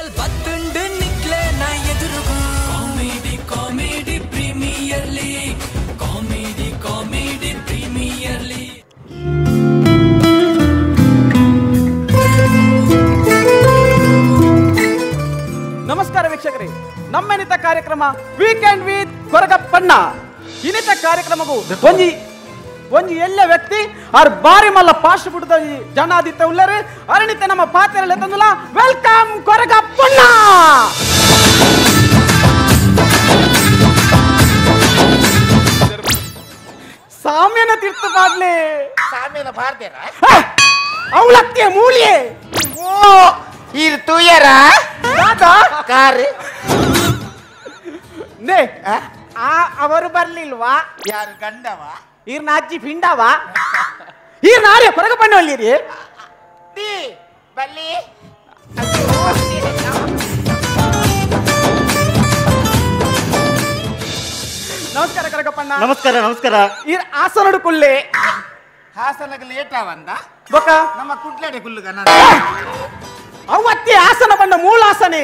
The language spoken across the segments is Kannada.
ಚಾನಲ್ ಬತ್ತುಂಡು ನಿಕ್ಲೆ ನಾ ಎದುರುಗು comedy comedy premier league comedy comedy premier league. ನಮಸ್ಕಾರ ವೀಕ್ಷಕರೇ, ನಮ್ಮೆನಿತ ಕಾರ್ಯಕ್ರಮ ವೀಕೆಂಡ್ ವಿತ್ ಕೊರಗಪ್ಪಣ್ಣ. ಇನ್ನಿತ ಕಾರ್ಯಕ್ರಮಗೂ ಒಂಜಿ ಎಲ್ಲ ವ್ಯಕ್ತಿ ಆರ್ ಬಾರಿ ಮಲ್ಲ ಪಾಸ್ಟ್ ಬಿಡ್ದ ಜನಾದಿತ್ತ ಉಳ್ಳರು ಅರಣಿತ ನಮ್ಮ ಪಾತ್ರೆಯಲ್ಲಿ ತಂದುಲ ವೆಲ್ಕಮ್ ಕೊರಗಪ್ಪಣ್ಣ. ಸಾಮ್ಯನ ತೀರ್ಥ ಪಾಡ್ಲೆ ಸಾಮ್ಯನ ಪಾಡ್ದೇರ ಅವಳತ್ತಿಯ ಮೂಲಿಯೇ ಓ ಇರ್ ತುಯರ ಕಾರ್ ನೇ ಅವರು ಬರ್ಲಿಲ್ವಾ? ಯಾರು ಗಂಡವ ಈರ್ನ ಅಜ್ಜಿ ಪಿಂಡವ ಈರ್ನ ಆರ್ಯ ಕೊರಗಪ್ಪಣ್ಣ ಅಲ್ಲಿರಿ ಡಿ ಬಲ್ಲಿ ನಮಸ್ಕಾರ ಕೊರಗಪ್ಪಣ್ಣ. ನಮಸ್ಕಾರ ನಮಸ್ಕಾರ. ಈರ್ ಆಸನಡು ಕುಲ್ಲೆ ಹಾಸನಕ್ಕೆ ಲೇಟ್ ಆವಂದ ಬೊಕ ನಮ್ಮ ಕುಟ್ಲಾಡೆ ಕುಲ್ಲುಗ ಅವತ್ತಿ ಆಸನ ಬಂದ ಮೂಲ ಆಸನೆ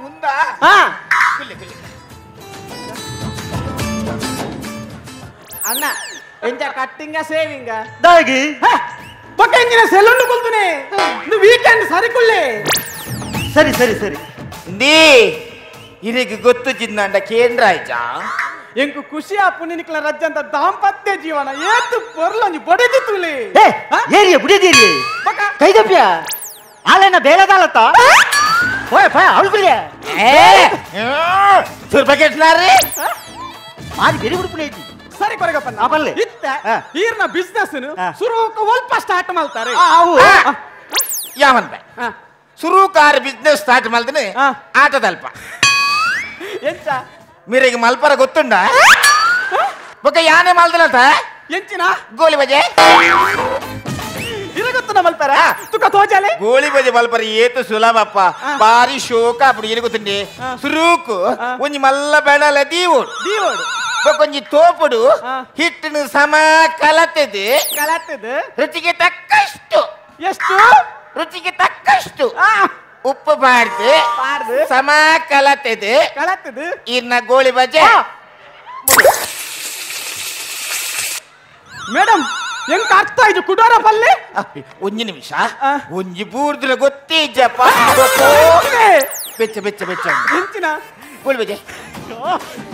ಮುಂದ ಹಾ ಕುಲ್ಲೆ ಕುಲ್ಲೆ ಅಣ್ಣ ಎಂಜ ಕಟ್ಟಿಂಗ ಸೇವಿಂಗ ದಾಗಿ ಬೊಕ ಎಂಜಿನ ಸೆಲೂನ್ ಕುಲ್ತುನೆ ಇದು ವೀಕೆಂಡ್ ಸರಿಕುಲ್ಲೆ. ಸರಿ ಸರಿ ಸರಿ. ಡಿ ಇದಕ್ಕೆ ಗೊತ್ತು ಚಿನ್ನಂಡ ಕೇಂದ್ರ ಆಯ್ತಾ ಎಂಕು ಖುಷಿ ಆಪುನಿ ನಿಕ್ಲ ರಜ್ಜಂತ ದಾಂಪತ್ಯ ಜೀವನ ಏತು ಪೊರ್ಲೊಂಜಿ ಬೊಡೆದಿತ್ತುಲೆ ಏ ಏರಿಯ ಬುಡಿದೇರಿಯೇ ಬೊಕ ಕೈದಪ್ಯ ಆಲೆನ ಬೇಲದಾಲತ್ತ ಓಯ್ ಪಯ ಅವಳ್ಬಿಲ್ಯ ಸುರ್ಬಕೆಟ್ನಾರಿ ಮಾರಿ ಬೇರೆ ಬಿಡ್ಪುಲೆ ಐತಿ. ಸರಿ ಕೊರಗಪ್ಪಣ್ಣ ಆ ಬಲ್ಲೆ. ಇತ್ತ ಈರ್ನ ಬಿಸ್ನೆಸ್ ಶುರುಕ ಒಲ್ಪ ಸ್ಟಾರ್ಟ್ ಮಾಡ್ತಾರೆ. ಅವು ಯಾವಂತ ಶುರು ಕಾರ್ ಬಿಸ್ನೆಸ್ ಸ್ಟಾರ್ಟ್ ಮಾಡ್ತೀನಿ ಆಟದಲ್ಪ ಎಂಚ ಮೀರಿಗೆ ಮಲ್ಪರ ಗೊತ್ತುಂಡ ಬೊಕ್ಕ ಯಾನೆ ಮಲ್ದಲತ ಎಂಚಿನ ಗೋಲಿ ಬಜೆ ಇರಗೊತ್ತು ನಮ್ಮಲ್ತಾರ ತುಕ ತೋಜಾಲೆ ಗೋಲಿ ಬಜೆ ಮಲ್ಪರ ಏತು ಸುಲಭಪ್ಪ ಬಾರಿ ಶೋಕ ಅప్పుడు ಇರಗುತ್ತಂಡಿ ಸುರೂಕು ಒಂಜಿ ಮಲ್ಲ ಬೆಣಲ ದೀವೋಡು ದೀವೋಡು ಬೊಕೊಂಜಿ ತೋಪುಡು ಹಿಟ್ಟಿನ ಸಮ ಕಲತೆದು ಕಲತ್ತದು ರುಚಿಗೆ ತಕ್ಕಷ್ಟು ಎಷ್ಟು ರುಚಿಗೆ ತಕ್ಕಷ್ಟು ಉಪ್ಪು ಬಾರ್ದು ಪಾರ್ದು ಸಮ ಕಲತೆದು ಕಲತ್ತದು ಇನ್ನ ಗೋಳಿ ಬಜೆ ಮೇಡಮ್ ಎಂಕ ಅರ್ಥ ಇದು ಕುಡೋರ ಪಲ್ಲೆ ಒಂಜಿ ನಿಮಿಷ ಒಂಜಿ ಬೂರ್ದುಲ ಗೊತ್ತಿಜ್ಜಪ್ಪ ಬೆಚ್ಚ ಬೆಚ್ಚ ಬೆಚ್ಚ ಎಂಚಿನ ಗೋಳಿ ಬಜೆ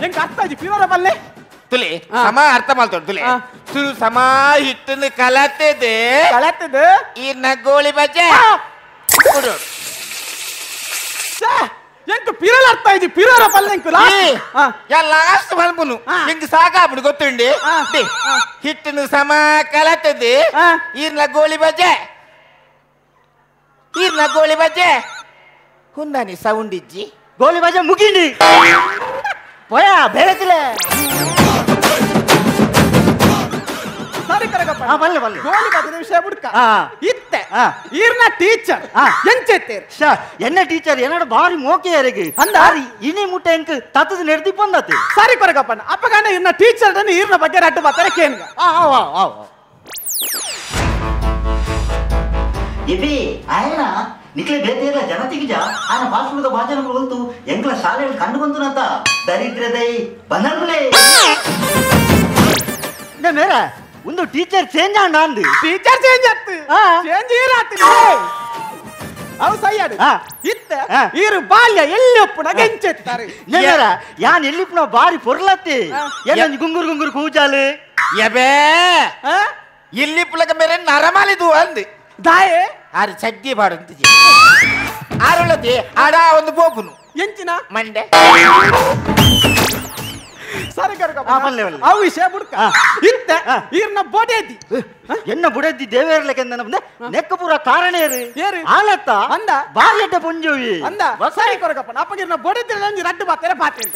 ಎಂಕ ಅರ್ಥ ಇದು ಪಿರೋರ ಪಲ್ಲೆ ತುಲಿ ಸಮ ಅರ್ಥ ಮಾಡ್ತೋಡು ತುಲಿ ಸುರು ಸಮ ಹಿಟ್ಟನ್ನು ಕಲತೆದು ಕಲತ್ತದು ಇನ್ನ ಗೋಳಿ ಬಜೆ ಕೊಡು ಎಂಕ ಪಿರಲ ಅರ್ಥ ಇದು ಪಿರೋರ ಪಲ್ಲೆ ಎಂಕು ಲಾಸ್ಟ್ ಮಲ್ಪುನು ಹಿಂಗ ಸಾಕಾಬಿಡು ಗೊತ್ತುಂಡಿ ಹಿಟ್ಟನ್ನು ಸಮ ಕಲತೆದು ಈರ್ನ ಗೋಳಿ ಬಜೆ ಈರ್ನ ಗೋಳಿ ಬಜೆ ಹುಂದಾನಿ ಸೌಂಡ್ ಇಜ್ಜಿ ಗೋಲಿ ಬಾಜೆ ಮುಗಿಂಡಿ ಪಯ ಬೇರೆತಿಲೆ ಸರಿ ಕರಗಪ್ಪ ಬಲ್ಲೆ ಬಲ್ಲೆ ಗೋಲಿ ಬಜೆ ವಿಷಯ ಬುಡ್ಕ ಇತ್ತೆ ಈರ್ನ ಟೀಚರ್ ಎಂಚೆತ್ತೇರ್ ಶಾ ಎನ್ನ ಟೀಚರ್ ಏನಡ ಬಾರಿ ಮೋಕೆಯರಿಗೆ ಅಂದಾರಿ ಇನಿ ಮುಟ್ಟೆ ಎಂಕ್ ತತ್ತದ ನೆಡ್ದಿ ಬಂದತಿ. ಸರಿ ಕೊರಗಪ್ಪಣ್ಣ ಅಪ್ಪಗಣ್ಣ ಇರ್ನ ಟೀಚರ್ ಈರ್ನ ಬಗ್ಗೆ ರಟ್ಟು ಬರ್ತಾರೆ ಕೇನ್ಗ ಎಬಿ ಆಯನ ನಿಕ್ಲೆ ಬೇತಿಯಲ್ಲ ಜನತಿಗಿಜ ಆಯನ ಭಾಷಣದ ಭಾಜನಗಳು ಬಂತು ಎಂಕ್ಲ ಶಾಲೆಯಲ್ಲಿ ಕಂಡು ಬಂತು ನಂತ ದರಿದ್ರದೈ ಬಂದಲ್ಲೆ ಮೇರ ಒಂದು ಟೀಚರ್ ಚೇಂಜ್ ಆಂಡ ಅಂದು ಟೀಚರ್ ಚೇಂಜ್ ಆಯ್ತು ಚೇಂಜ್ ಈರಾತಿ ಅವು ಸೈಯಾಡು ಇತ್ತ ಈರು ಬಾಲ್ಯ ಎಲ್ಲಿ ಒಪ್ಪುನ ಗೆಂಚೆತ್ತಾರೆ ಮೇರ ಯಾನ್ ಎಲ್ಲಿಪ್ನ ಬಾರಿ ಪೊರ್ಲತ್ತಿ ಎಲ್ಲ ಗುಂಗುರು ಗುಂಗುರು ಕೂಚಾಲು ಎಬೇ ಇಲ್ಲಿ ಪುಲಕ ಮೇರೆ ನರಮಾಲಿದು ಅಂದು ದಾಯೆ ಆರು ಚಡ್ಡಿ ಬಾಡು ಅಂತ ಆರುಳತಿ ಆಡ ಒಂದು ಬೋಪುನು ಎಂಚಿನ ಮಂಡೆ ಸರಿ ಕರಗಪ್ಪ ಬಲ್ಲೆ ಬಲ್ಲೆ ಅವು ವಿಷಯ ಬುಡ್ಕ ಇತ್ತ ಈರ್ನ ಬೋಡೆದಿ ಎನ್ನ ಬುಡದ್ದಿ ದೇವೇರ್ಲಕೆಂದ ನಮ್ದೆ ನೆಕ್ಕ ಪೂರ ಕಾರಣೇರು ಏರು ಆಲತ್ತ ಅಂದ ಬಾರ್ಲೆಟ್ಟ ಪುಂಜೋವಿ ಅಂದ ಸರಿ ಕೊರಗಪ್ಪ ಅಪ್ಪಗಿರ್ನ ಬೋಡೆದಿ ನಂಜಿ ರಟ್ಟು ಬಾತಾರೆ ಬಾತೇರಿ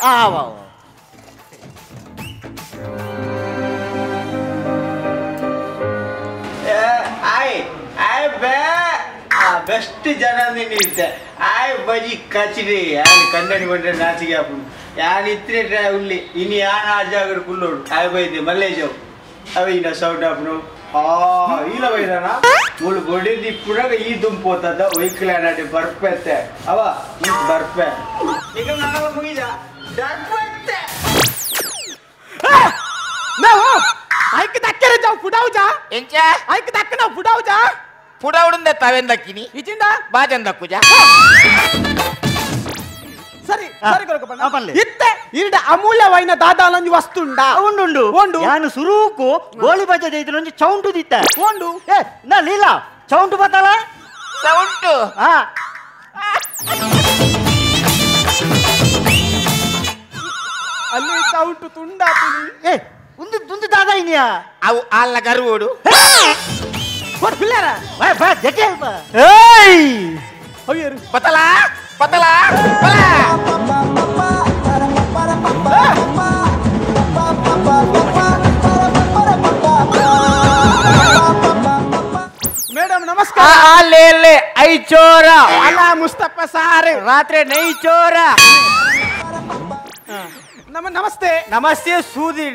ಬೆಸ್ಟ್ ಜನ ನಿಂತೆ ಆಯ್ ಬಜಿ ಕಚಡಿ ಯಾನ್ ಕನ್ನಡಿ ಬಂದ್ರೆ ನಾಚಿಗೆ ಹಾಪುಡು ಯಾನ್ ಇತ್ತಿರೆ ಉಳ್ಳಿ ಇನ್ನು ಯಾನ್ ಆ ಜಾಗರು ಕುಲ್ಲೋಡು ಆಯ್ ಬೈದೆ ಮಲ್ಲೇಜವು ಅವಿನ ಸೌಟ್ ಹಾಪುನು ಇಲ್ಲ ಬೈದಾನ ಮುಳು ಬಡಿದು ಇಪ್ಪುಡಾಗ ಈ ದುಂಪು ಹೋತದ ಒಯ್ಕಲಾಡಿ ಬರ್ಪೆತ್ತೆ ಅವ ಬರ್ಪೆ ಈಗ ನಾಗಲ ಮುಗಿದ ಡರ್ಪೆತ್ತೆ ನಾವು ಐಕ್ ದಕ್ಕರೆ ಜಾವ್ ಫುಡಾವ್ ಜಾ ಎಂಚ ಐಕ್ ದಕ್ಕನ ಫುಡಾವ್ ಜಾ ಪುಡಾವುಡುಂದ ತಾವೇನ್ ದಕ್ಕಿನಿ ಇಜಿಂದ ಬಾಜನ್ ದಕ್ಕುಜ ಸರಿ ಸರಿ ಕೊರಕಪ್ಪಣ್ಣ ಇತ್ತೆ ಇರಡ ಅಮೂಲ್ಯವಾಯಿನ ದಾದಾಲಂಜಿ ವಸ್ತುಂಡ ಉಂಡು ಉಂಡು ಯಾನು ಸುರೂಕು ಗೋಳಿ ಬಜೆ ದೈತು ಒಂಜಿ ಚೌಂಟು ದಿತ್ತ ಉಂಡು ಏ ನಾ ಲೀಲ ಚೌಂಟು ಬತ್ತಲ ಸೌಂಟು ಹಾ ಅಲ್ಲಿ ಸೌಂಟು ತುಂಡಾತೀನಿ ಏ ಒಂದು ದಾದ ಇನಿಯಾ ಅವು ಅಲ್ಲ ಗರುವೋಡು ಕೊಡ್ ಪಿಲ್ಲಾರ ಬಾ ಜಕ್ಕೆ ಬಾ ಏಯ್ ಅಯ್ಯರು ಪತಲ ಪತಲ ಪಲ ಮೇಡಮ್ ನಮಸ್ಕಾರ ಅಲ್ಲೇ ಐ ಚೋರ ಅಲ್ಲ ಮುಸ್ತಫ ಸಾರ್ ರಾತ್ರಿ ನೈ ಚೋರ ನಮಸ್ತೆ ನಮಸ್ತೆ ಸೂದಿ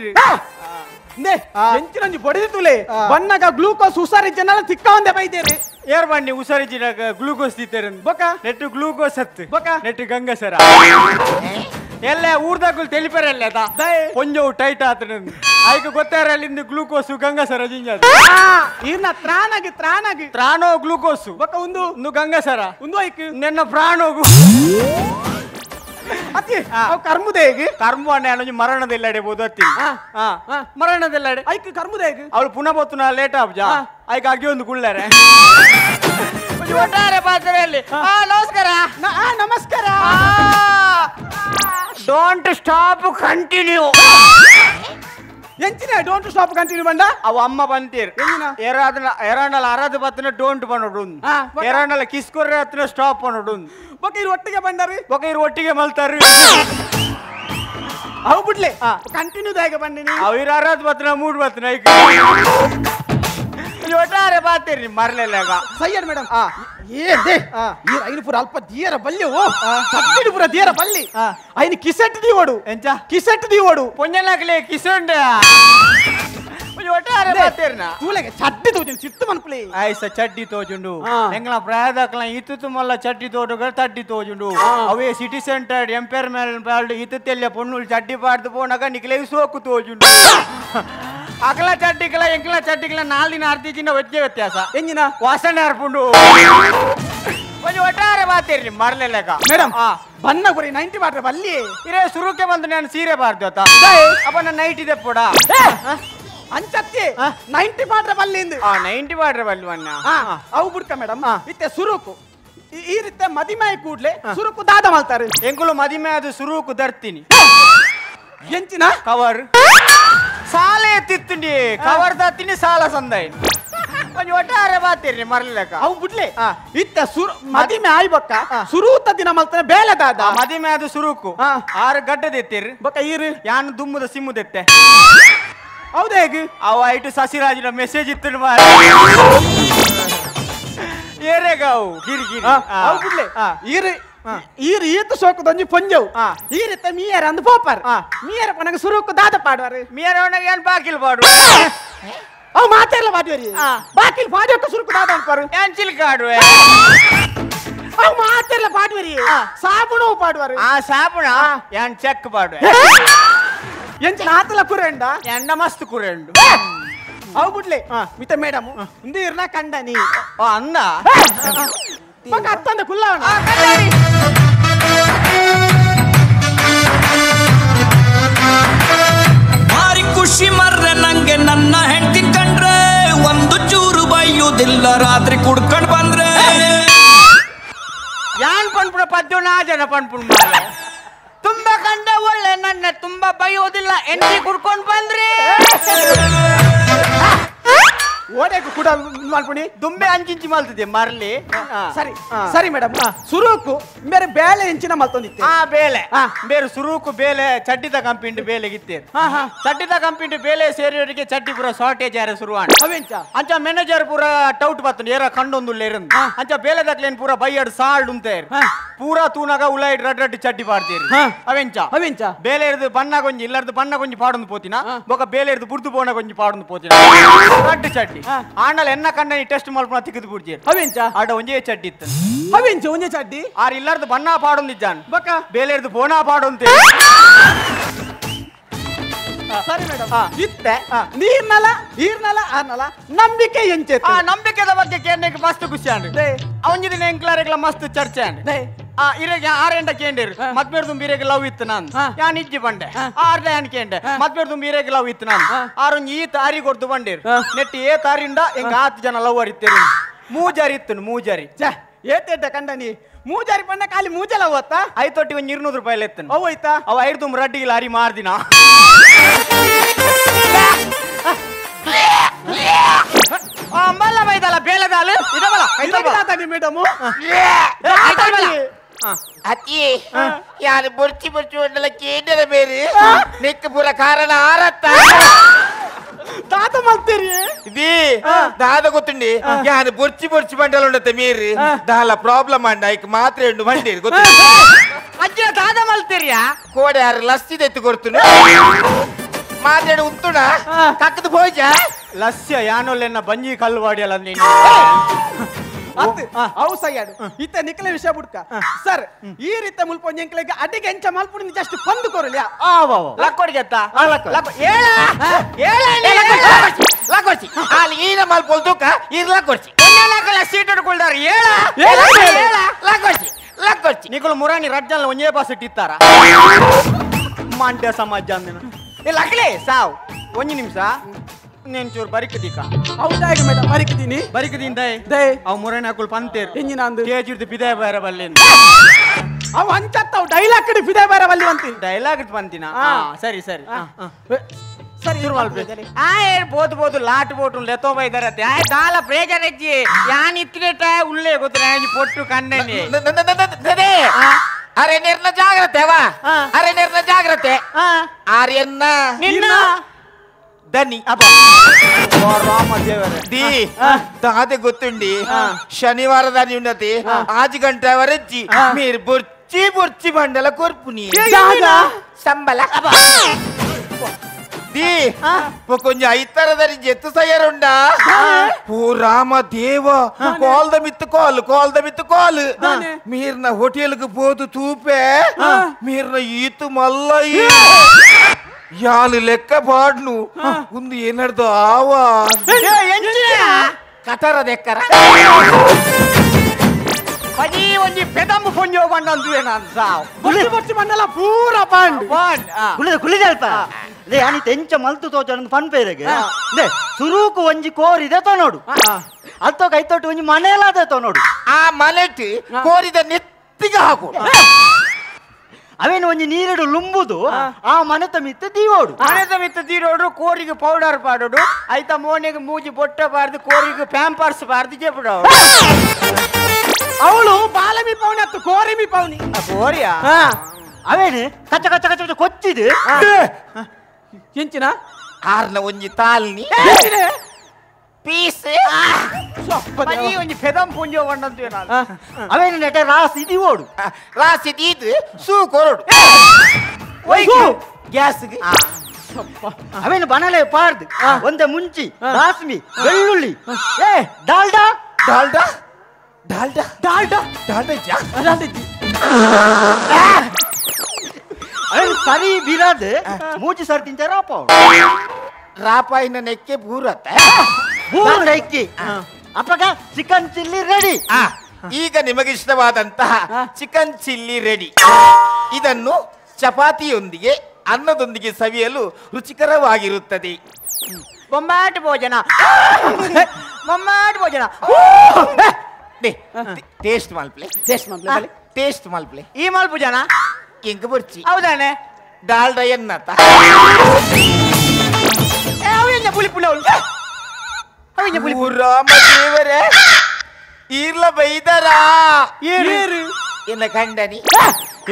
ನೇ ಎಂಚಿನಂಜಿ ಬಡಿದಿತ್ತುಲೆ ಬಣ್ಣಗ ಗ್ಲೂಕೋಸ್ ಹುಷಾರಿ ಜನಲ್ಲ ತಿಕ್ಕ ಒಂದೇ ಬೈದೇರಿ ಏರ್ ಬನ್ನಿ ಹುಷಾರಿಜಿನಾಗ ಗ್ಲೂಕೋಸ್ ತಿತ್ತೇರ ಬೊಕ ನೆಟ್ಟು ಗ್ಲೂಕೋಸ್ ಹತ್ತು ಬೊಕ ನೆಟ್ಟು ಗಂಗಸರ ಎಲ್ಲ ಊರ್ದಾಗುಲ್ ತೆಲಿಪರಲ್ಲ ಅದ ದಯೆ ಕೊಂಚವು ಟೈಟ್ ಆತನ ಆಯ್ಕೆ ಗೊತ್ತಾರ ಅಲ್ಲಿಂದ ಗ್ಲೂಕೋಸು ಗಂಗಸರ ಜಿಂಜ ಇರ್ನ ತ್ರಾನಾಗಿ ತ್ರಾಣೋ ಗ್ಲೂಕೋಸು ಬೊಕ ಒಂದು ಗಂಗಸರ ಒಂದು ಐಕ್ ನಿನ್ನ ಪ್ರಾಣೋಗು ಅತಿ ಅವ್ ಕರ್ಮುದೇಗಿ ಕರ್ಮ ಅನ್ನೋ ಮರಣದೆಲ್ಲಾಡೆ ಬೋದತ್ತಿ ಮರಣದೆಲ್ಲಾಡೆ ಐಕ್ ಕರ್ಮುದೇಗಿ ಅವಳು ಪುನಃ ಬತ್ತು ಲೇಟ್ ಆಬ್ಜಾ ಆಯ್ಕೆ ಆಗಿ ಒಂದು ಗುಳ್ಳಾರೆ ಒಟ್ಟಾರೆ ಪಾತ್ರೆಯಲ್ಲಿ ನಮಸ್ಕಾರ ನಮಸ್ಕಾರ ಡೋಂಟ್ ಸ್ಟಾಪ್ ಕಂಟಿನ್ಯೂ ಎಂಚಿನ ಡೋಂಟ್ ಸ್ಟಾಪ್ ಕಂಟಿನ್ಯೂ ಬಂಡ ಅವ ಅಮ್ಮ ಬಂತೀರ್ ಎರಾಂಡಲ ಅರದು ಬತ್ತನ ಡೋಂಟ್ ಪನ್ನೋಡು ಬೊಕ? ಎರಾಂಡಲ ಕಿಸ್ಕೊರ್ರೆ ಹತ್ತಿನ ಸ್ಟಾಪ್ ಪನ್ನೋಡು ಬೊಕ ಇರು ಒಟ್ಟಿಗೆ ಬಂಡರಿ ಬೊಕ ಇರು ಒಟ್ಟಿಗೆ ಮಲ್ತಾರ್ರಿ ಅವು ಬಿಡ್ಲೆ ಕಂಟಿನ್ಯೂ ದಾಗ ಬಂದಿನಿ ಅವಿರ ಅರದು ಬತ್ತನ ಮೂಡ್ ಬತ್ತನ ಈಗ ಒಟ್ಟಾರೆ ಬಾತೀರಿ ಮರ್ಲೆಲ್ಲಾಗ ಸಯ್ಯಡ್ ಮೇಡಮ್ ಏನ್ ಈ ಐನು ಪುರ ಅಲ್ಪ ದಿಯರ ಬಲ್ಯವು ಸತ್ತಿಡು ಪುರ ದಿಯರ ಬಲ್ಲಿ ಐನು ಕಿಸೆಟ್ ದೀವೋಡು ಎಂಚ ಕಿಸೆಟ್ ದೀವೋಡು ಪೊಂಜನಾಗ್ಲೆ ಕಿಸಂಡ ಒಟ್ಟಾರೆ ಬಾತೀರ್ನ ತೂಲೆಗೆ ಚಡ್ಡಿ ತೋಜನ್ ಚಿತ್ತು ಮನ್ಪುಲಿ ಆಯ್ಸ ಚಡ್ಡಿ ತೋಜುಂಡು ಎಂಗ್ಲ ಪ್ರಾಯದಕ್ಲ ಇತ್ತು ಮಲ್ಲ ಚಡ್ಡಿ ತೋಟಗ ತಡ್ಡಿ ತೋಜುಂಡು ಅವೇ ಸಿಟಿ ಸೆಂಟರ್ ಎಂಪೈರ್ ಮೇಲೆ ಇತ್ತು ತೆಲ್ಲ ಪೊಣ್ಣುಲ್ ಚಡ್ಡಿ ಪಾಡ್ದು ಪೋನಾಗ ನಿಕ್ಲೆ ಸೋಕು ತೋಜುಂಡು ಅಕಲ ಚಡ್ಡಿಗಳ ಎಂಕ್ಲ ಚಡ್ಡಿಗಳ ನಾಲ್ದಿನ ಅರ್ಧಿಜಿನ ವಜ್ಜೆ ವ್ಯತ್ಯಾಸ ಎಂಜಿನ ವಾಸನೆ ಅರ್ಪುಂಡು ಒಂದು ಒಟ್ಟಾರೆ ಬಾತೀರಿ ಮರ್ಲೆಲ್ಲಕ ಮೇಡಮ್ ಬನ್ನ ಬರೀ 90 ಬಾಟ್ರೆ ಬಲ್ಲಿ ಇರೇ ಸುರುಕೆ ಬಂದು ನಾನು ಸೀರೆ ಬಾರ್ದು ಅತ್ತ ಅಪ್ಪ ನಾನು ನೈಟ್ ಇದೆ ಪೋಡ ಅಂಚತ್ತಿ 90 ಬಾಟ್ರೆ ಬಲ್ಲಿ ಇಂದು 90 ಬಾಟ್ರೆ ಬಲ್ವನ್ನ ಅವು ಬಿಡ್ಕ ಮೇಡಮ್ ಇತ್ತೆ ಸುರುಕು ಈ ರೀತಿ ಮದಿಮೆ ಕೂಡ್ಲೆ ಸುರುಕು ದಾದ ಮಾಡ್ತಾರೆ ಎಂಕುಲು ಮದಿಮೆ ಅದು ಸುರುಕು ದರ್ತೀನಿ ಎಂಚಿನ ಕವರ್ ಸಾಲೆ ಎತ್ತಿತ್ತುಂಡಿ ಕವರ್ ದತ್ತಿನಿ ಸಾಲ ಸಂದಾಯಿ ಒಂದು ಒಟ್ಟಾರೆ ಬಾತೀರಿ ಮರ್ಲೆಕ್ಕ ಅವು ಬಿಡ್ಲೆ ಇತ್ತ ಮದಿಮೆ ಆಯ್ಬಕ್ಕ ಸುರೂತ ದಿನ ಮಲ್ತಾನೆ ಬೇಲೆ ದಾದ ಮದಿಮೆ ಅದು ಸುರುಕು 6 ಗಡ್ಡದೆತ್ತೀರಿ ಬೊಕ್ಕ ಈರು ಯಾನು ದುಮ್ಮದ ಸಿಮ್ಮುದೆತ್ತೆ ಹೌದಾ ಹೇಗೆ ಅವ ಐಟು ಸಸಿರಾಜಿನ ಮೆಸೇಜ್ ಇತ್ತು ಮಾರ ಏರೆಗಾವು ಗಿರಿಗಿರಿ ಅವು ಬಿಡ್ಲೆ ಈರು ಈತು ಸೋಕುದೊಂಜಿ ಪೊಂಜವು ಈರಿತ್ತ ಮೀಯರ ಅಂದು ಪೋಪಾರ್ ಮೀಯರ ಪನಗ ಸುರುಕು ದಾದ ಪಾಡುವಾರು ಮೀರ ಏನ್ ಬಾಕಿಲ್ ಪಾಡು ಅವು ಮಾತೆಲ್ಲ ಪಾಡುವರಿ ಬಾಕಿಲ್ ಪಾಡ್ಯಕ್ಕ ಸುರುಕು ದಾದ ಅನ್ಪಾರು ಏನ್ ಚಿಲ್ಕಾಡುವೆ ಅವು ಮಾತೆಲ್ಲ ಪಾಡುವರಿ ಸಾಬುಣವು ಪಾಡುವಾರು ಸಾಪುಣ ಏನ್ ಚೆಕ್ ಪಾಡುವೆ ಎಂಚಿನ ಆತಲ ಕುರೆಂಡ ಎಂಡ ಮಸ್ತ್ ಕುರೆಂಡು ಅವು ಬಿಡ್ಲೆ ಮಿತ ಮೇಡಮ್ ಇಂದು ಇರ್ನ ಕಂಡ ನೀ ಅಂದ ಬೊಕ್ಕ ಅತ್ತಂದ ಕುಲ್ಲವಣ ಭಾರಿ ಖುಷಿ ಮರ್ರೆ ನಂಗೆ ನನ್ನ ಹೆಂಡತಿ ಕಂಡ್ರೆ ಒಂದು ಚೂರು ಬೈಯುವುದಿಲ್ಲ ರಾತ್ರಿ ಕುಡ್ಕೊಂಡ್ ಬಂದ್ರೆ ಯಾನ್ ಪನ್ಪುಣ ಪದ್ಯನ ಜನ ಪನ್ಪುಣ ಮಾರೆ ತುಂಬಾ ಕಂಡ ಒಳ್ಳೆ ನನ್ನ ತುಂಬಾ ಬೈಯೋದಿಲ್ಲ ಎಂಟಿ ಕುಡ್ಕೊಂಡ್ ಬಂದ್ರಿ ಓಡೇಕು ಕೂಡ ಮಾಡ್ಬಿಡಿ ದುಂಬೆ ಅಂಚಿಂಚಿ ಮಲ್ತಿದೆ ಮರ್ಲಿ ಸರಿ ಸರಿ ಮೇಡಮ್ ಸುರುಕು ಬೇರೆ ಬೇಳೆ ಹೆಂಚಿನ ಮಲ್ತೊಂದಿತ್ತೆ ಬೇಲೆ ಬೇರೆ ಸುರುಕು ಬೇಲೆ ಚಡ್ಡಿದ ಕಂಪಿಂಡು ಬೇಲೆಗಿತ್ತೇರು ಚಡ್ಡಿದ ಕಂಪಿಂಡು ಬೇಲೆ ಸೇರಿಯವರಿಗೆ ಚಡ್ಡಿ ಪೂರ ಶಾರ್ಟೇಜ್ ಯಾರ ಶುರುವಾಣ ಅವೆಂಚ ಅಂಚ ಮ್ಯಾನೇಜರ್ ಪೂರ ಟೌಟ್ ಬತ್ತನು ಏರ ಕಂಡೊಂದು ಅಂಚ ಬೇಲೆ ದಕ್ಲೇನ್ ಪೂರ ಬೈಯಡ್ ಸಾಲ್ಡ್ ಉಂತೇರು ಪೂರ ತೂನಾಗ ಉಳ್ಳಾಯಿಡ್ ರಡ್ ರಡ್ಡಿ ಚಡ್ಡಿ ಪಾಡ್ತೀರಿ ಅವೆಂಚ ಬೇಲೆ ಇರ್ದು ಬಣ್ಣ ಕೊಂಜಿ ಇಲ್ಲರ್ದು ಬಣ್ಣ ಕೊಂಜಿ ಪಾಡೊಂದು ಪೋತಿನ ಬೊಕ ಬೇಲೆ ಇರ್ದು ಬುರ್ದು ಬೋನ ಕೊಂಜಿ ಪಾಡೊಂದು ಪೋತಿನ ರಡ್ಡು ಚಡ್ಡಿ ಚಡ್ಡಿ ಆಂಡಲ ಎನ್ನ ಕಂಡನಿ ಟೆಸ್ಟ್ ಮಲ್ಪನ ತಿಕ್ಕಿದ್ ಬಿಡ್ಜಿ ಅವೆಂಚ ಆಡ ಒಂಜೇ ಚಡ್ಡಿ ಇತ್ತು ಅವೆಂಚ ಒಂಜೆ ಚಡ್ಡಿ ಆರ್ ಇಲ್ಲಾರ್ದು ಬಣ್ಣ ಪಾಡೊಂದಿದ್ದಾನ ಬಕ್ಕ ಬೇಲೆರ್ದು ಬೋನಾ ಪಾಡೊಂತೆ ಸರಿ ಮೇಡಮ್ ಇತ್ತೆ ನೀರ್ನಲ ಈರ್ನಲ ಆರ್ನಲ ನಂಬಿಕೆ ಎಂಚೆ ಆ ನಂಬಿಕೆದ ಬಗ್ಗೆ ಕೇಂದ್ರಕ್ಕೆ ಮಸ್ತ್ ಖುಷಿ ಅಂಡ್ ಅವನ ದಿನ ಎಂಕ್ಲಾರೆಗ್ಲ ಮಸ್ತ್ ಚರ್ಚೆ ಅಂಡ್ ಇರೆಗೆ 6 ಗಂಟೆ ಕೇಂದ್ರ ಮದ್ಮೇರ್ ತುಂಬಿರೆಗೆ ಲವ್ ಇತ್ತು ನಾನು ಯಾನ್ ಇಜ್ಜಿ ಬಂಡೆ 6 ಯಾನ್ ಕೇಂಡೆ ಮದ್ಮೇರ್ ತುಂಬಿರೆಗೆ ಲವ್ ಇತ್ತು ನಾನು ಆರೊಂದು ಈ ತಾರಿ ಕೊಡ್ದು ಬಂದಿರ್ ನೆಟ್ಟಿ ಏ ತಾರಿಂದ ಎಂಗ 10 ಜನ ಲವ್ ಅರಿತ್ತೇರು ಮೂಜಾರಿ ಇತ್ತು ಮೂಜಾರಿ ಏತೆಡ್ಡ ಕಂಡನಿ ಮೂಜಾರಿ ಪಂಡ ಖಾಲಿ ಮೂಜಲ ಹೋತ್ತಾ 5 ಒಂದು 200 ರೂಪಾಯಿ ಎತ್ತನು ಅವು ಆಯ್ತಾ ಅವ 5 ತುಂಬ ರಡ್ಡಿಗೆ ಲಾರಿ ಮಾರ್ದಿನ ಮಲ್ಲ ಬೈದಲ್ಲ ಬೇಲದಾಲು ಇದವಲ್ಲ ಮೇಡಮ್ ಅತಿ ಯಾರು ಬೊರ್ಚಿ ಬೊರ್ಚಿ ಉಂಡಲ ಕೇಂದ್ರ ಬೇರೆ ನೆಕ್ ಪೂರ ಕಾರಣ ಆರತ್ತ ದಾದ ಮಾಡ್ತೀರಿ ఇది దాద ಗೊತ್ತುಂಡಿ ಯಾರು ಬೊರ್ಚಿ ಬೊರ್ಚಿ ಬಂಡಲ ಉಂಡತೆ ಮೇರಿ ದಾಲ ಪ್ರಾಬ್ಲಮ್ ಅಂಡ ಐಕ್ ಮಾತ್ರ ಎಂಡು ಬಂಡಿ ಗೊತ್ತು ಅಜ್ಜ ದಾದ ಮಲ್ತೀರಿಯಾ ಕೋಡೆ ಯಾರು ಲಸ್ಸಿ ಎತ್ತು ಕೊಡ್ತುನು ಮಾತಾಡಿ ಉಂತುಣ ಕಕ್ಕದ ಭೋಜ ಲಸ್ಯ ಯಾನೊಲ್ಲೆನ್ನ ಬಂಜಿ ಕಲ್ವಾಡಿ ಅಲ್ಲ ನೀನು ಅವು ಸೈಯಾಡು ಇತ್ತ ನಿಕ್ಲೆ ವಿಷಯ ಬಿಡ್ಕ ಸರ್ ಈ ರೀತಿ ಮುಲ್ಪೊಂಜ ಎಂಕ್ಲೆಗೆ ಅಡಿಗೆ ಎಂಚ ಮಲ್ಪುಡಿ ಜಸ್ಟ್ ಬಂದು ಕೊರಲ್ಯಾ ಲಕ್ಕೋಡಿಗೆ ಅತ್ತ ಲಕ್ಕೊಡ್ಸಿ ಅಲ್ಲಿ ಈನ ಮಲ್ಪೊಲ್ದುಕ ಇರ್ಲ ಕೊಡ್ಸಿ ಸೀಟ್ ಹಿಡ್ಕೊಳ್ದಾರ ಲಕ್ಕೊಡ್ಸಿ ನಿಗಳು ಮುರಾಣಿ ರಜ್ಜಲ್ಲ ಒಂದೇ ಬಾಸ್ ಇಟ್ಟಿತ್ತಾರ ಮಂಡ್ಯ ಸಮಾಜ ಅಂದಿನ ಲಕ್ಲೆ ಸಾವ್ ಒಂಜಿ ನಿಮಿಷ నేను చూరు బరికదీక అవుతాయి మేడం బరికదీని బరికదీన్ దై అవు మురణ అకుల్ పంతేర్ ఎంజిన అందు తేజిర్ది పిదే బైర బల్లిన్ అవు అంచత్తవు డైలాగ్ కడి పిదే బైర బల్లి వంతి డైలాగ్ పంతినా సరి సరి సరి చూరు మల్పే ఆ ఏ పోతు పోతు లాట్ పోటు లెతో బైదరతే ఆ దాల ప్రేజర్ ఎచ్చి యాని ఇత్తినేట ఉల్లే గొతరాని పొట్టు కన్నని ಅರೆ ನಿರ್ನ ಜಾಗ್ರತೆ ವಾ ಅರೆ ನಿರ್ನ ಜಾಗ್ರತೆ ಆರ್ಯನ್ನ ನಿನ್ನ ದನಿ ದಿ ದಾದೆ ಗೊತ್ತುಂಡಿ ಶನಿವಾರದಾನಿ ಉನ್ನತಿ 5 ಗಂಟೆ ವರೆಜ್ಜಿ మీరు బొర్చి బొర్చి బండల కొర్పుని సంబల ది కొంచెం ఐతరదని జెత్తు సయ్యరుండా ఓ రామ దేవ కాల్ ద మిత్ కాల్ మీరు నా హోటల్ కు పోతు తూపే మీరు నా ఈతు మల్లయ్య ಯಾಳು ಲೆಕ್ಕ ಪಾಡ್ನು ಒಂದು ಏನರ್ದು ಆವ ಕಟರ ದೆಕ್ಕರ ಪದಿ ಒಂಜಿ ಪೆದಂಬು ಪೊಂಜೋ ಬಂದಂದುವೆ ನಾನು ಸಾವ್ ಬೊಚ್ಚಿ ಬಂಡಲ ಪೂರ ಪಾಂಡ್ ಕುಳಿದಲ್ಪ ಲೇ ಅನಿ ತೆಂಚ ಮಲ್ತು ತೋಜನ ಫನ್ ಪೇರೆಗೆ ಲೇ ಸುರೂಕು ಒಂಜಿ ಕೋರಿದೆ ತೋ ನೋಡು ಅಲ್ತೋ ಕೈತೋಟಿ ಒಂಜಿ ಮನೆಯಲ್ಲಾದೆ ತೋ ನೋಡು ಆ ಮನೆಟ್ ಕೋರಿದ ನೆತ್ತಿಗೆ ಹಾಕು ಅವೇನು ಒಂಜಿ ನೀರೆಡು ಲುಂಬುದು ಆ ಮನೆತ ಮಿತ್ತ ದೀವೋಡು ಮನೆತ ಮಿತ್ತ ದೀರೋಡು ಕೋರಿಗೆ ಪೌಡರ್ ಪಾಡೋಡು ಐತ ಮೋನಿಗೆ ಮೂಜಿ ಬೊಟ್ಟ ಬಾರ್ದು ಕೋರಿಗೆ ಪ್ಯಾಂಪರ್ಸ್ ಬಾರ್ದು ಜೆಪುಡು ಅವಳು ಬಾಲಮಿ ಪೌನಿ ಅತ್ತು ಕೋರಿಮಿ ಪೌನಿ ಕೋರಿಯಾ ಅವೇನು ಕಚ್ಚ ಕಚ್ಚ ಕಚ್ಚ ಕೊಚ್ಚಿದು ಎಂಚಿನ ಆರ್ನ ಒಂಜಿ ತಾಲ್ನಿ ಪೀಸ್ ಪದಿ ಒಂಜಿ ಪೆದಂ ಪೊಂಜೋ ಬಂದಂದುವೆ ನಾನು ಅವೇನು ನೆಟ ರಾಸಿ ದೀವೋಡು ರಾಸಿ ದೀದು ಸೂ ಕೊರಡು ಗ್ಯಾಸ್ ಅವೇನು ಬನಲೆ ಪಾರ್ದು ಒಂದ ಮುಂಚಿ ಬಾಸ್ಮಿ ಬೆಳ್ಳುಳ್ಳಿ ಏ ಡಾಲ್ಡಾ ಡಾಲ್ಡಾ ಡಾಲ್ಡಾ ಡಾಲ್ಡಾ ಡಾಲ್ಡಾ ಅವೇನು ಸರಿ ಬಿರಾದ್ ಮೂಜಿ ಸರ್ ತಿಂತಾರ ರಾಪಾಯಿನ ನೆಕ್ಕೆ ಬೂರತ್ತೆ ಬೂರ ಇಕ್ಕಿ ಅಪ್ಪಗ ಚಿಕನ್ ಚಿಲ್ಲಿ ರೆಡಿ ಈಗ ನಿಮಗಿಷ್ಟವಾದಂತಹ ಚಿಕನ್ ಚಿಲ್ಲಿ ರೆಡಿ ಇದನ್ನು ಚಪಾತಿಯೊಂದಿಗೆ ಅನ್ನದೊಂದಿಗೆ ಸವಿಯಲು ರುಚಿಕರವಾಗಿರುತ್ತದೆ ಬೊಂಬಾಟ್ ಭೋಜನ ಟೇಸ್ಟ್ ಮಲ್ಪ್ಲೆ ಟೇಸ್ಟ್ ಮಲ್ಪ್ಲೆ ಈ ಮಲ್ಪು ಜನ ಕಿಂಗ್ ಬುರ್ಚಿ ಹೌದಾನೆ ಡಾಲ್ಡಾ ಎನ್ನತ ರಾಮ ದೇವರೇ ಈರ್ಲ ಬೈದರಾ ಎನ್ನ ಕಂಡನಿ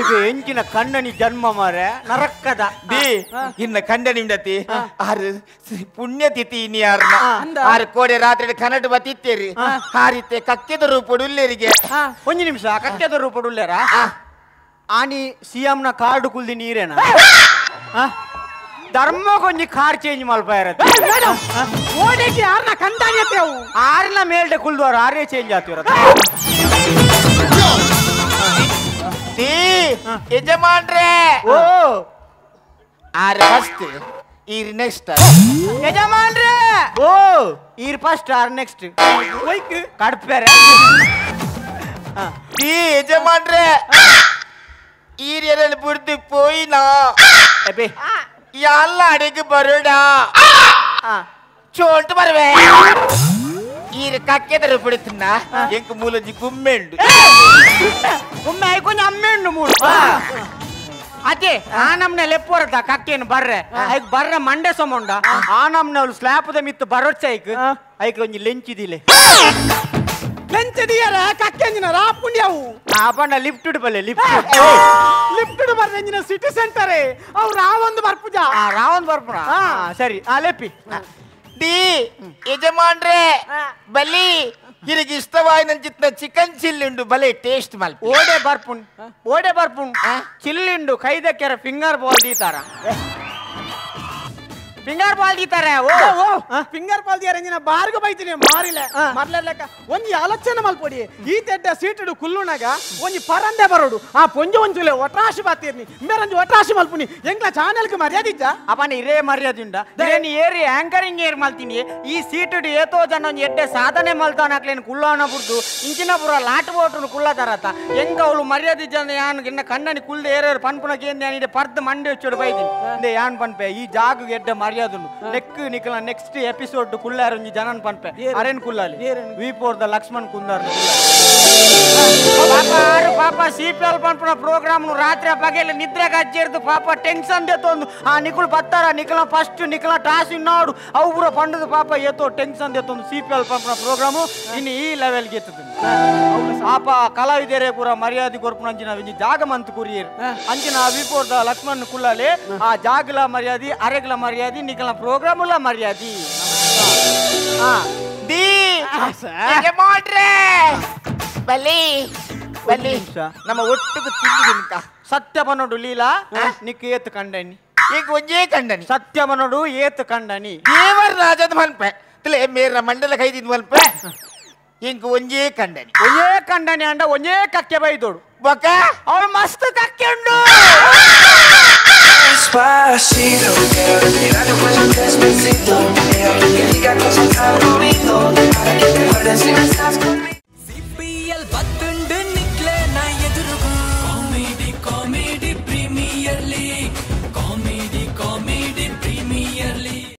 ಈಗ ಎಂಚಿನ ಕಣ್ಣನಿ ಜನ್ಮ ಮಾರೆ ನರಕ್ಕದ ದಿ ಇನ್ನ ಕಂಡನಿ ಉಂಡತಿ ಆರು ಪುಣ್ಯತಿಥಿ ಇನಿ ಯಾರನ್ನ ಆರು ಕೋಡೆ ರಾತ್ರಿ ಕನ್ನಡ ಬತ್ತಿತ್ತೇರಿ ಹಾರಿತೆ ಕಕ್ಕೆದ ರೂಪಡುಲ್ಲೇರಿಗೆ ಒಂಜಿ ನಿಮಿಷ ಕಕ್ಕೆದ ರೂಪಡುಲ್ಲೇರ ಆನಿ ಸಿಎಂ ನ ಕಾರ್ಡು ಕುಲ್ದಿ ನೀರೇನ ಧರ್ಮ ಕೊಂಚ ಕಾರ್ ಚೇಂಜ್ ಮಲ್ಪಾರ ಓಡೇಟಿ ಯಾರನ್ನ ಕಂದಾನಿಯತ್ತೆ ಅವು ಆರ್ನ ಮೇಲ್ಡೆ ಕುಲ್ದವ್ರು ಆರೇ ಚೇಂಜ್ ಆಗ್ತಿರ ಯಜಮಾನ್ರೆ ಓ ಆರ್ ಫಸ್ಟ್ ಈರ್ ನೆಕ್ಸ್ಟ್ ಯಜಮಾನ್ರೆ ಓ ಈರ್ ಫಸ್ಟ್ ಆರ್ ನೆಕ್ಸ್ಟ್ ಕಡ್ಪೇರೆ ಯಜಮಾನ್ರೆ ಈರ್ ಎರಡು ಬಿಡ್ದು ಪೋಯಿನಾ ಅಬ್ಬೆ ಎಲ್ಲ ಅಡಿಗೆ ಬರೋಡಾ ಚೋಲ್ಟ್ ಬರ್ವೆ ಈರ್ ಕಕ್ಕೆದರು ಬಿಡುತ್ತನ್ನ ಎಂಕ್ ಮೂಲಂಜಿ ಗುಮ್ಮೆಂಡು ಒಮ್ಮೆ ಕೊಂಚ ಅಮ್ಮೆಂಡು ಮೂಡು ಅದೇ ಆ ನಮ್ನೆ ಲೆಪ್ಪೋರದ ಕಕ್ಕೇನು ಬರ್ರೆ ಐಕ್ ಬರ್ರೆ ಮಂಡೆ ಸೊಮೊಂಡ ಆ ನಮ್ನೆ ಅವಳು ಸ್ಲ್ಯಾಪದ ಮಿತ್ತು ಬರೋಚ್ಚ ಐಕ್ ಒಂಜಿ ಲೆಂಚಿದಿಲೆ ಲೆಂಚದಿಯರ ಕಕ್ಕೆಂಜಿನ ರಾಪುಂಡ್ಯಾವು ಆ ಬಣ್ಣ ಲಿಫ್ಟ್ ಬಲ್ಲೆ ಲಿಫ್ಟ್ ಲಿಫ್ಟ್ ಬರ್ದಂಜಿನ ಸಿಟಿ ಸೆಂಟರೇ ಅವು ರಾವೊಂದು ಬರ್ಪುಜ ರಾವಣ್ ಬರ್ಪುಣ ಸರಿ ಆ ಲೆಪ್ಪಿ ಡಿ ಯಜಮಾನ್ರೆ ಬಲಿ ಇರಿಗೆ ಇಷ್ಟವಾಯಿನ ಚಿಕನ್ ಚಿಲ್ಲಿಂಡು ಬಲೆ ಟೇಸ್ಟ್ ಮಲ್ ಓಡೆ ಬರ್ಪುಣ್ ಚಿಲ್ಲಿಂಡು ಕೈದಕ್ಕೆರ ಫಿಂಗರ್ ಬಾಲ್ ದೀತಾರ ಫಿಂಗರ್ ಬಾಲ್ ದೀತಾರೆ ಓ ಫಿಂಗರ್ ಬಾಲ್ ದಿಯರಂಜಿನ ಬಾರ್ಗ ಬೈತೀನಿ ಮಾರಿಲೆ ಮರ್ಲೆಕ್ಕ ಒಂಜಿ ಆಲೋಚನೆ ಮಲ್ಪೊಡಿ ಈ ತೆಡ್ಡ ಸೀಟಡು ಕುಲ್ಲುನಾಗ ಒಂಜಿ ಪರಂದೆ ಬರೋಡು ಆ ಪೊಂಜ ಒಂಜುಲೆ ಒಟ್ರಾಶಿ ಬಾತಿರ್ನಿ ಮೇರಂಜಿ ಒಟ್ರಾಶಿ ಮಲ್ಪುನಿ ಎಂಗ್ಲ ಚಾನೆಲ್ಗೆ ಮರ್ಯಾದಿಜ್ಜ ಅಪ್ಪನ ಇರೇ ಮರ್ಯಾದಿಂದ ಏನ್ ಏರಿ ಆಂಕರಿಂಗ್ ಏರ್ ಮಲ್ತೀನಿ ಈ ಸೀಟುಡು ಏತೋ ಜನ ಒಂಜಿ ಎಡ್ಡೆ ಸಾಧನೆ ಮಲ್ತಾನ ಹಾಕ್ಲೇನು ಕುಳ್ಳಾನ ಬುಡ್ದು ಇಂಚಿನ ಪುರ ಲಾಟ್ ಬೋಟು ಕುಳ್ಳತಾರತ್ತ ಎಂಗ ಅವಳು ಮರ್ಯಾದಿಜ್ಜಂದ ಯಾನ್ ಇನ್ನ ಕಣ್ಣನಿ ಕುಲ್ದೆ ಏರೇರು ಪನ್ಪುನಕ್ಕೆ ಏನ್ ಪರ್ದ ಮಂಡೆ ಹಚ್ಚೋಡು ಬೈದಿನಿ ಯಾನ್ ಪನ್ಪೆ ಈ ಜಾಗ ಎಡ್ಡೆ ಮರ್ಯಾದನು ನೆಕ್ ನಿಕಲ ನೆಕ್ಸ್ಟ್ ಎಪಿಸೋಡ್ ಕುಲ್ಲಾರ ಒಂಜಿ ಜನನ್ ಪನ್ಪೆ ಅರೇನ್ ಕುಲ್ಲಾಲಿ ವಿಪೋರ್ದ ಲಕ್ಷ್ಮಣ್ ಕುಂದಾರ್ ಪಾಪ ಸಿಪಿಎಲ್ ಪನ್ಪುನ ಪ್ರೋಗ್ರಾಮ್ ರಾತ್ರಿ ಪಗೆಲ್ ನಿದ್ರೆ ಗಜ್ಜೆರ್ದು ಪಾಪ ಟೆನ್ಷನ್ ದೇತೊಂದು ಆ ನಿಕುಲ್ ಬತ್ತಾರ ನಿಕಲ ಫಸ್ಟ್ ನಿಕಲ ಟಾಸ್ ಇನ್ನೋಡು ಅವು ಪೂರ ಪಂಡದು ಪಾಪ ಏತೋ ಟೆನ್ಷನ್ ದೇತೊಂದು ಸಿಪಿಎಲ್ ಪನ್ಪುನ ಪ್ರೋಗ್ರಾಮು ಇನ್ನು ಈ ಲೆವೆಲ್ಗೆ ಎತ್ತದ ಪಾಪ ಕಲಾವಿದರೇ ಪೂರ ಮರ್ಯಾದೆ ಕೊರ್ಪುನ ಅಂಚಿನ ಒಂಜಿ ಜಾಗ ಮಂತ್ ಕುರಿಯರ್ ಅಂಚಿನ ವಿಪೋರ್ದ ಲಕ್ಷ್ಮಣ್ ಕುಲ್ಲಾಲೆ ಆ ಜಾಗಲ ಮರ್ಯಾದಿ ಅರೆಗ್ಲ ಮರ್ಯಾದಿ ನಿಕಲ ಪ್ರೋಗ್ರಾಮುಲ ಮರ್ಯಾದಿ ಡಿ ಯಜಮಾನ್ರೆ ಬಲಿ ಬಲಿ ನಮ್ಮ ಒಟ್ಟಿಗೆ ತಿಂಡಿಗಿಂತ ಸತ್ಯ ಬನ್ನೋಡು ಲೀಲಾ ನಿಕ್ ಏತ್ ಕಂಡನಿ ಈಗ ಒಂಜೇ ಕಂಡನಿ ಸತ್ಯ ಬನ್ನೋಡು ಏತ್ ಕಂಡನಿ ದೇವರ ರಾಜದ ಮಲ್ಪೆ ತಿಳೆ ಮೇರ ಮಂಡಲ ಕೈದಿದ್ ಮಲ್ಪೆ ಇಂಕ ಒಂಜೇ ಕಂಡನಿ ಒಂಜೇ ಕಂಡನಿ ಅಂಡ ಒಂಜೇ ಕಕ್ಕೆ ಬೈದೋಡು ಬೊಕ ಅವಳು ಮಸ್ತ್ ಕಕ್ಕೆ ಉಂಡು Despacito, quiero respirar tu cuello despacito. Deja que diga cosas al oído, para que te guardes silencio.